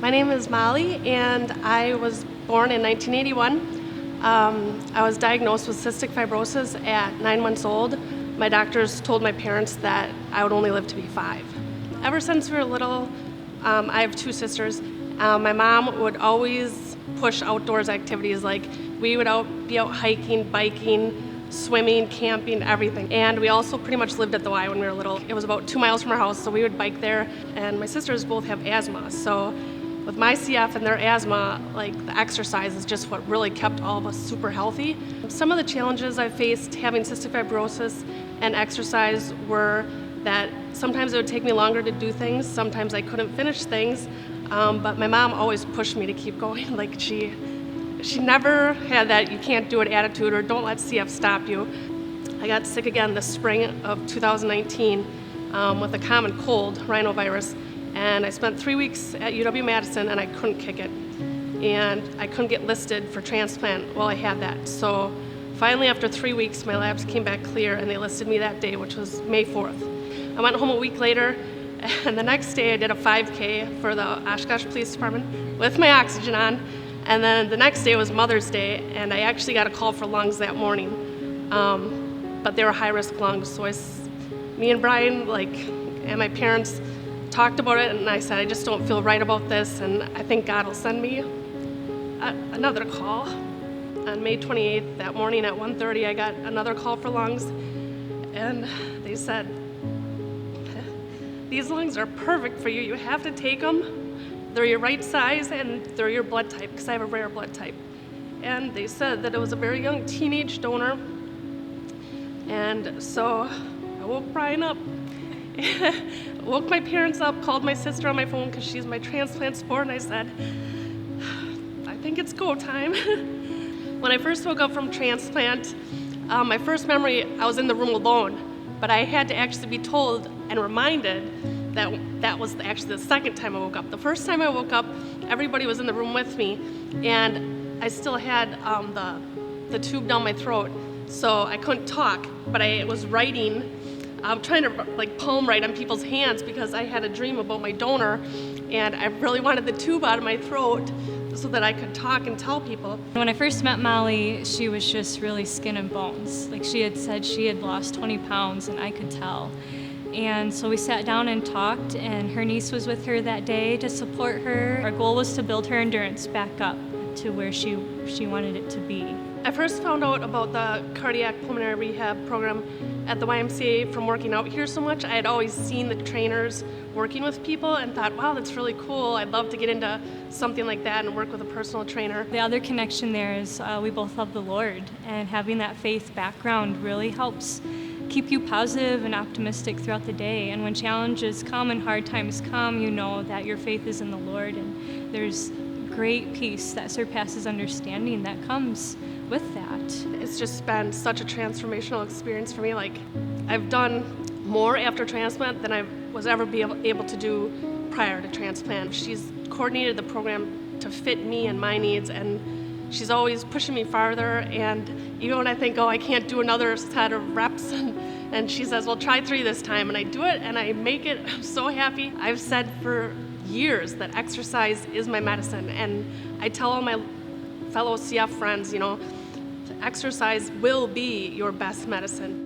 My name is Molly, and I was born in 1981. I was diagnosed with cystic fibrosis at 9 months old. My doctors told my parents that I would only live to be 5. Ever since we were little, I have 2 sisters. My mom would always push outdoors activities, like we would be out hiking, biking, swimming, camping, everything. And we also pretty much lived at the Y when we were little. It was about 2 miles from our house, so we would bike there. And my sisters both have asthma, so with my CF and their asthma, like the exercise is just what really kept all of us super healthy. Some of the challenges I faced having cystic fibrosis and exercise were that sometimes it would take me longer to do things, sometimes I couldn't finish things, but my mom always pushed me to keep going. Like she never had that you can't do it attitude or don't let CF stop you. I got sick again this spring of 2019 with a common cold, rhinovirus, and I spent 3 weeks at UW-Madison and I couldn't kick it. And I couldn't get listed for transplant while I had that. So finally, after 3 weeks, my labs came back clear and they listed me that day, which was May 4th. I went home a week later, and the next day I did a 5K for the Oshkosh Police Department with my oxygen on. And then the next day was Mother's Day, and I actually got a call for lungs that morning. But they were high-risk lungs, so me and Brian, and my parents talked about it, and I said, I just don't feel right about this, and I think God will send me another call. On May 28th, that morning at 1:30, I got another call for lungs, and they said, these lungs are perfect for you. You have to take them. They're your right size, and they're your blood type, because I have a rare blood type. And they said that it was a very young teenage donor, and so I woke Brian up. Woke my parents up, called my sister on my phone because she's my transplant support, and I said, I think it's go time. When I first woke up from transplant, my first memory, I was in the room alone, but I had to actually be told and reminded that was actually the second time I woke up. The first time I woke up, everybody was in the room with me, and I still had the tube down my throat, so I couldn't talk, but I was writing. I'm trying to palm write on people's hands because I had a dream about my donor, and I really wanted the tube out of my throat so that I could talk and tell people. When I first met Molly, she was just really skin and bones. Like she had said she had lost 20 pounds, and I could tell. And so we sat down and talked, and her niece was with her that day to support her. Our goal was to build her endurance back up to where she wanted it to be. I first found out about the cardiac pulmonary rehab program at the YMCA from working out here so much. I had always seen the trainers working with people and thought, wow, that's really cool. I'd love to get into something like that and work with a personal trainer. The other connection there is we both love the Lord, and having that faith background really helps keep you positive and optimistic throughout the day. And when challenges come and hard times come, you know that your faith is in the Lord, and there's great peace that surpasses understanding that comes with that. It's just been such a transformational experience for me. I've done more after transplant than I was ever able to do prior to transplant. She's coordinated the program to fit me and my needs, and she's always pushing me farther. And even when I think, I can't do another set of reps, and she says, well, try 3 this time, and I do it and I make it. I'm so happy. I've said for years that exercise is my medicine, and I tell all my fellow CF friends, exercise will be your best medicine.